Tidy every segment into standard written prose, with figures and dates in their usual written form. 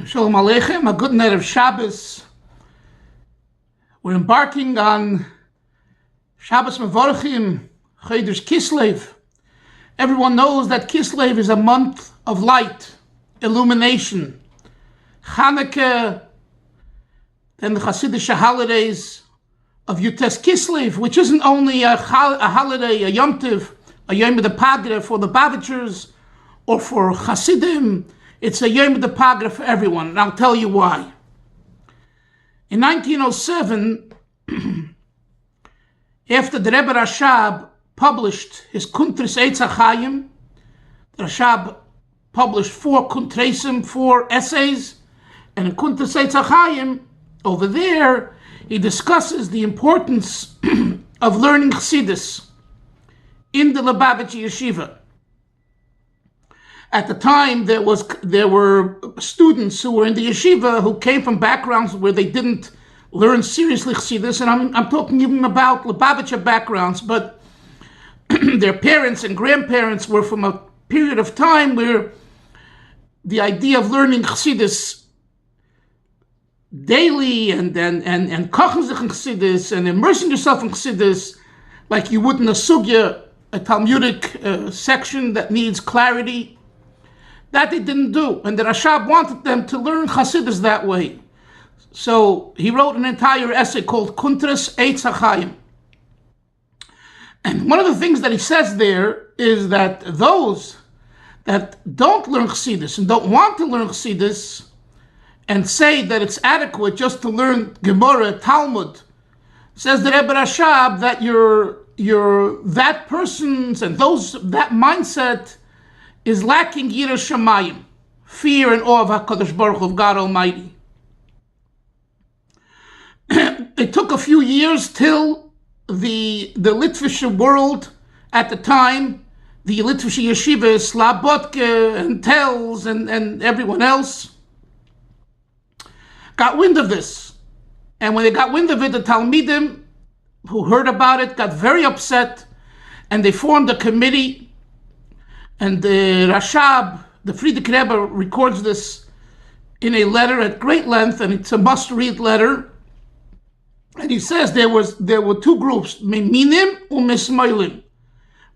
Shalom Aleichem, a good night of Shabbos. We're embarking on Shabbos Mevorchim, Chasidus Kislev. Everyone knows that Kislev is a month of light, illumination. Hanukkah, then the Chasidus holidays of Yutes Kislev, which isn't only a holiday, a Yom Tov, a Yom of the Pagra for the Bavitchers or for Hasidim. It's a Yom of the Pagra for everyone, and I'll tell you why. In 1907, after the Rebbe Rashab published his Kuntris Eitz HaChaim, the Rashab published 4 Kuntresim, 4 essays, and in Kuntris Eitz HaChaim, over there, he discusses the importance of learning Chasidus in the Lubavitch Yeshiva. At the time, there were students who were in the yeshiva who came from backgrounds where they didn't learn seriously Chasidus, and I'm talking even about Lubavitcher backgrounds, but their parents and grandparents were from a period of time where the idea of learning Chasidus daily and kochen sich in Chasidus and immersing yourself in Chasidus like you would in a sugya, a Talmudic section that needs clarity, that they didn't do. And the Rashab wanted them to learn Chasidus that way. So he wrote an entire essay called Kuntris Eitz HaChaim. And one of the things that he says there is that those that don't learn Chasidus and don't want to learn Chasidus and say that it's adequate just to learn Gemara, Talmud, says the Rebbe Rashab that you're that person's and that mindset is lacking Yiras Shamayim, fear and awe of HaKadosh Baruch Hu, of God Almighty. It took a few years till the Litvish world at the time, the Litvish yeshivas, Slabotke and Telz and everyone else, got wind of this. And when they got wind of it, the Talmidim who heard about it got very upset, and they formed a committee. And the Rashab, the Frierdiker Rebbe, records this in a letter at great length, and it's a must-read letter. And he says there were 2 groups, Meminim and Mismailim,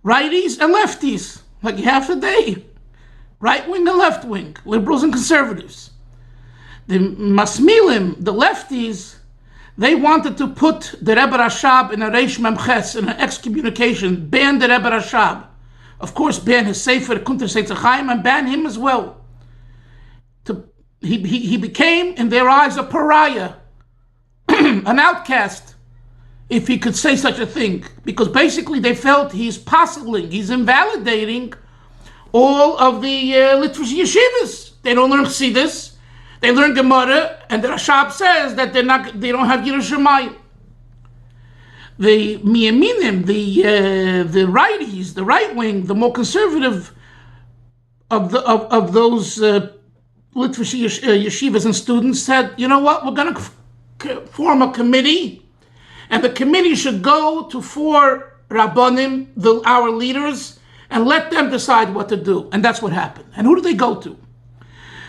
righties and lefties, like half a day, right wing and left wing, liberals and conservatives. The Masmilim, the lefties, they wanted to put the Rebbe Rashab in a Reish Memches, in an excommunication, ban the Rebbe Rashab. Of course, ban his Sefer, Kuntris Eitz HaChaim, and ban him as well. He became, in their eyes, a pariah, an outcast, if he could say such a thing. Because basically they felt he's puzzling, he's invalidating all of the Litvish yeshivas. They don't learn Chasidus, they learn Gemara, and the Rashab says that they don't have Yiras Shamayim. The Miyaminim, the righties, the right wing, the more conservative of those Litvish yeshivas and students said, you know what, we're going to form a committee, and the committee should go to 4 Rabbanim, our leaders, and let them decide what to do. And that's what happened. And who did they go to?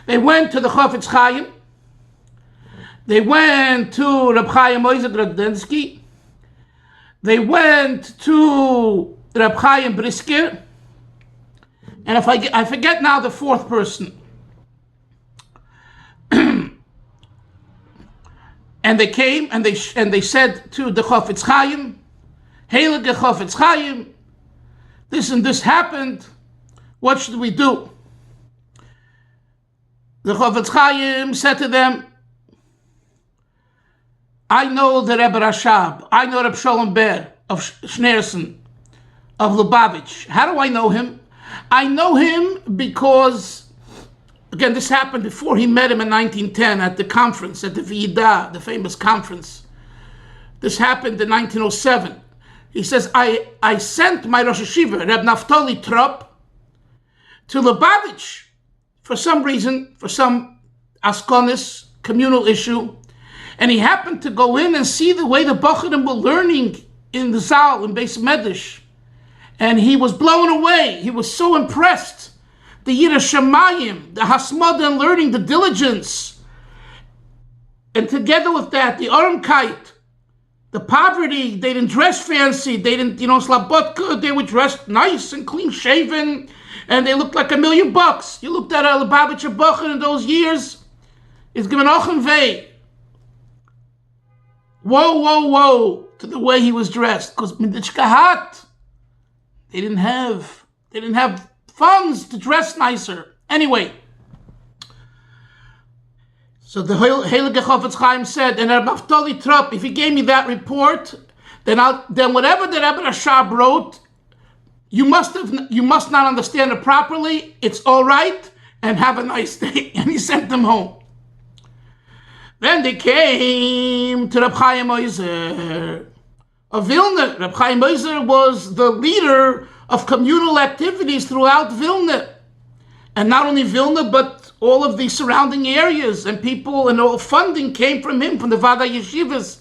They went to the Chofetz Chaim. They went to Reb Chaim Brisker. They went to Reb Chaim Brisker, and if I forget now the 4th person. And they came and they said to the Chofetz Chaim, Heilige Chofetz Chaim, this and this happened. What should we do? The Chofetz Chaim said to them, I know the Rebbe Rashab. I know Reb Shalom Ber of Schneerson, of Lubavitch. How do I know him? I know him because, again, this happened before he met him in 1910 at the conference, at the Vida, the famous conference. This happened in 1907. He says, I sent my Rosh Hashiva, Reb Naftali Trop, to Lubavitch for some reason, for some askonis, communal issue. And he happened to go in and see the way the Bocharim were learning in the Zal, in Beis Medrash. And he was blown away. He was so impressed the Yiras Shamayim, the Hasmada and learning, the diligence. And together with that, the Ormkeit, the poverty. They didn't dress fancy. They didn't, slabotka. They were dressed nice and clean shaven, and they looked like $1,000,000. You looked at a Lubavitcher Bacher in those years, it's given Ochem Vei. Whoa, whoa, whoa, to the way he was dressed. Because Midishkahat, they didn't have funds to dress nicer. Anyway, so the Heilige Chofetz Chaim said, and Naftali Trupp, if he gave me that report, then whatever the Rebbe Rashab wrote, you must not understand it properly. It's all right, and have a nice day. And he sent them home. Then they came to Reb Chaim Brisker of Vilna. Reb Chaim Brisker was the leader of communal activities throughout Vilna. And not only Vilna, but all of the surrounding areas, and people and all funding came from him, from the Vada Yeshivas.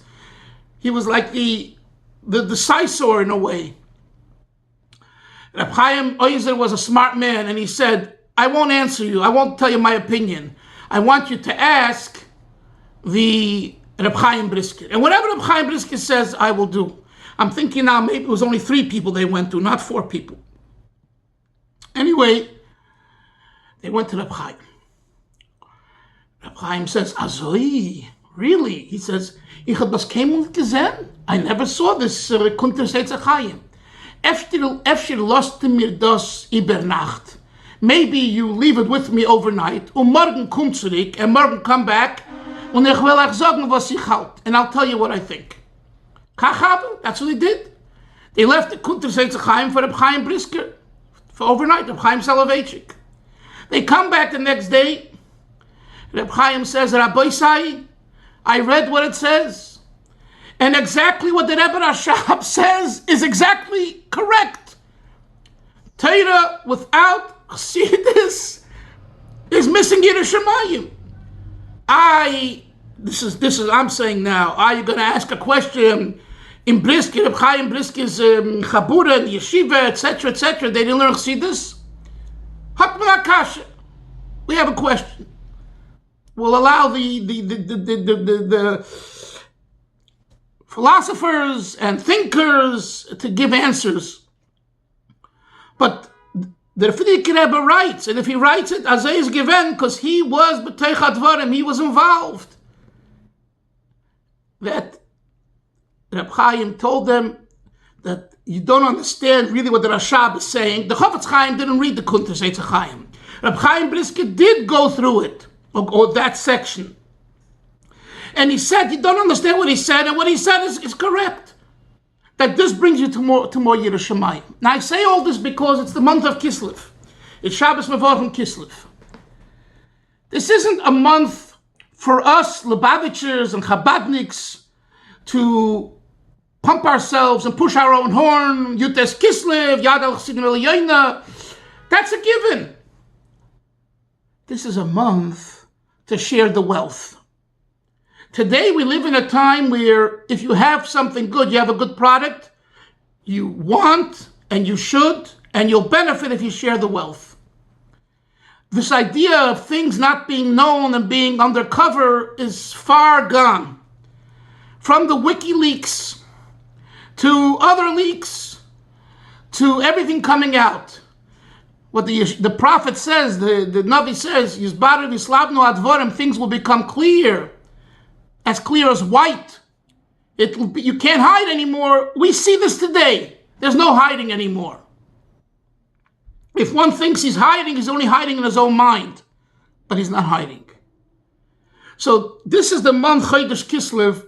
He was like the Sisor in a way. Reb Chaim Brisker was a smart man, and he said, I won't answer you. I won't tell you my opinion. I want you to ask the Reb Chaim Brisker. And whatever Reb Chaim Brisker says, I will do. I'm thinking now maybe it was only 3 people they went to, not 4 people. Anyway, they went to Reb Chaim. Reb Chaim says, Azoi, really? He says, Ich hab das keinmal gesehen. I never saw this Kunter Seitzer Chaim. Efter lost mir das über Nacht. Maybe you leave it with me overnight. Morgen komm zurück, and morgen come back, und ich will euch sagen, was ich halt. And I'll tell you what I think. Kachaben, that's what they did. They left the Kunter Seitzer Chaim for Reb Chaim Brisker for overnight, Reb Chaim Soloveitchik. They come back the next day. Reb Chaim says, Rabbi Sai, I read what it says. And exactly what the Rebbe Rashab says is exactly correct. Torah without Chasidus is missing Yiras Shamayim. I'm saying now, are you going to ask a question in Brisker, Reb Chaim Brisker's Chabura and Yeshiva, etc., etc.? They didn't learn Chasidus? Hakman Akasha. We have a question. We'll allow the philosophers and thinkers to give answers. But the Frierdiker Rebbe writes, and if he writes it, Azay is given, because he was B'teichat Dvarim, he was involved. That Reb Chaim told them that you don't understand really what the Rashab is saying. The Chofetz Chaim didn't read the Kunter Seitzer Chaim. Reb Chaim Brisker did go through it, or that section. And he said, you don't understand what he said, and what he said is correct. That this brings you to more Yiras Shamayim. Now I say all this because it's the month of Kislev. It's Shabbos Mevorchim Kislev. This isn't a month for us, Lubavitchers and Chabadniks, to pump ourselves and push our own horn, Yutes Kislev, Yad al Chassidim Elyoina. That's a given. This is a month to share the wealth. Today we live in a time where if you have something good, you have a good product, you want and you should, and you'll benefit if you share the wealth. This idea of things not being known and being undercover is far gone. From the WikiLeaks to other leaks to everything coming out. What the prophet says, the Navi says, Yizbaru v'slabnu advorim, things will become clear as white. You can't hide anymore. We see this today. There's no hiding anymore. If one thinks he's hiding, he's only hiding in his own mind. But he's not hiding. So this is the month Chodesh Kislev,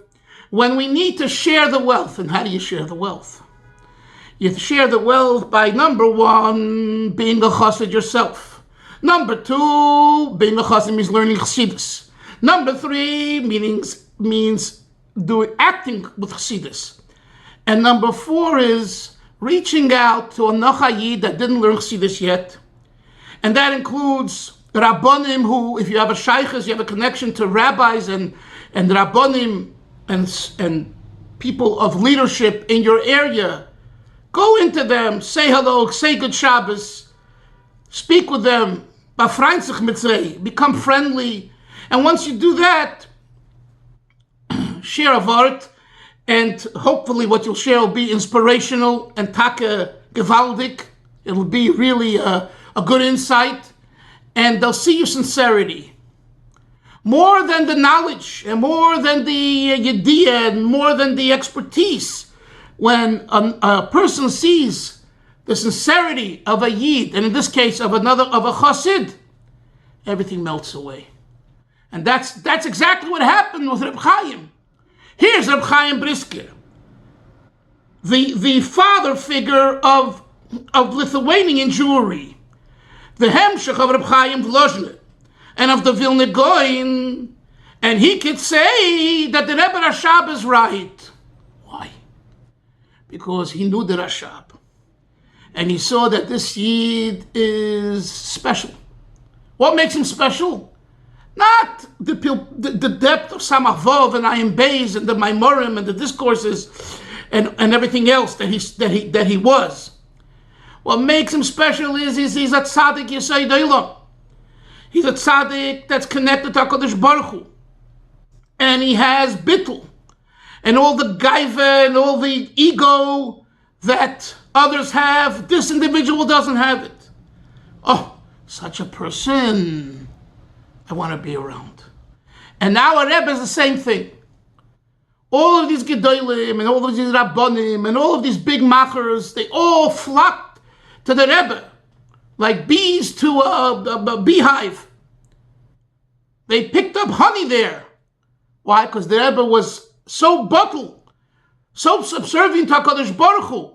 when we need to share the wealth. And how do you share the wealth? You share the wealth by, number 1, being a chassid yourself. Number 2, being a chassid means learning Chasidus. Number 3 means acting with Chasidus. And number 4 is reaching out to a Nachayid that didn't learn Chasidus yet. And that includes Rabbonim, who, if you have a shaykhs, you have a connection to rabbis and Rabbonim and people of leadership in your area. Go into them, say hello, say good Shabbos, speak with them, befreund sich mit sie, become friendly. And once you do that, share a word, and hopefully what you'll share will be inspirational and taka gewaldig. It'll be really a good insight, and they'll see your sincerity. More than the knowledge, and more than the yediyah, and more than the expertise. When a person sees the sincerity of a yid, and in this case of a chassid, everything melts away. And that's exactly what happened with Reb Chaim. Here's Reb Chaim Brisker, the father figure of Lithuanian Jewry, the hemshech of Reb Chaim Vlozhne, and of the Vilna Goin, and he could say that the Rebbe Rashab is right. Why? Because he knew the Rashab, and he saw that this Yid is special. What makes him special? Not the depth of Samach Vov and Ayin Beis and the Maimorim and the discourses and everything else that he was. What makes him special is he's a tzaddik Yesod Olam. He's a tzaddik that's connected to HaKadosh Baruch Hu. And he has bittul and all the gaiva and all the ego that others have. This individual doesn't have it. Oh, such a person I want to be around. And now a Rebbe is the same thing. All of these Gedolim and all of these Rabbonim and all of these big machers, they all flocked to the Rebbe like bees to a beehive. They picked up honey there. Why? Because the Rebbe was so bottle, so subservient to HaKadosh Baruch Hu.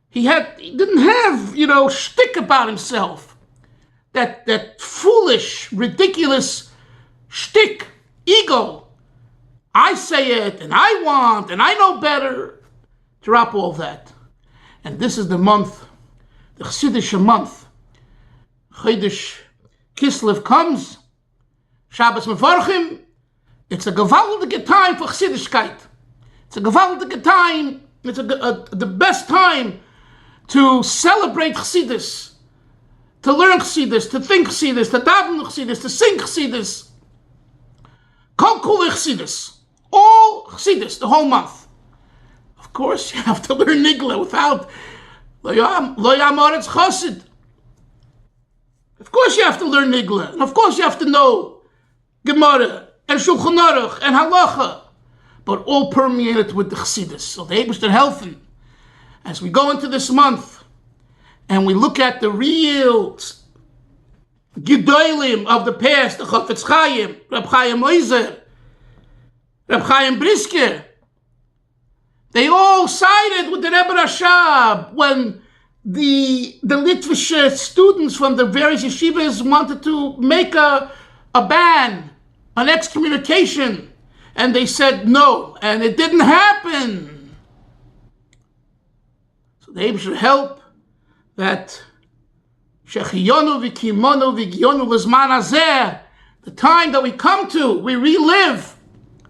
He didn't have, shtick about himself. That foolish, ridiculous shtick, ego. I say it, and I want, and I know better. Drop all that. And this is the month, the Chasidus month. Chodesh Kislev comes, Shabbos Mevorchim. It's a gewaltige time for Chassidishkeit. It's a gewaltige time. It's the best time to celebrate Chassidus. To learn Chasidus, to think Chasidus, to daven Chasidus, to sing Chasidus. Kol kule Chasidus. All Chasidus, the whole month. Of course, you have to learn Nigla without Lo Yam Oretz Chosid. Of course you have to learn Nigla. And of course you have to know Gemara and Shulchan Aruch and Halacha. But all permeated with the Chasidus. So the Eibishter helfen. As we go into this month, and we look at the real Gedolim of the past, the Chafetz Chaim, Reb Chaim Oizer, Reb Chaim Brisker, they all sided with the Rebbe Rashab when the Litvish students from the various yeshivas wanted to make a ban, an excommunication, and they said no, and it didn't happen. So the Rebbe should help that Shechiyonu v'kimonu v'giyonu l'zman hazeh, the time that we come to, we relive,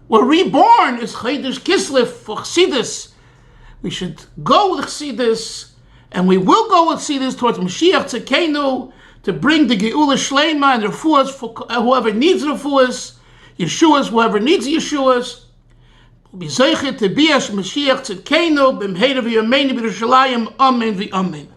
we're reborn, is Chodesh Kislev for Chasidus. We should go with Chasidus, and we will go with Chasidus towards Mashiach Tzedkeinu to bring the Geula Shleima and the refuahs for whoever needs refuahs, Yeshuas, whoever needs Yeshuas. We'll be zeichet to be as Mashiach Tzedkeinu b'mheira v'yameinu b'Yerushalayim, amen v'amen.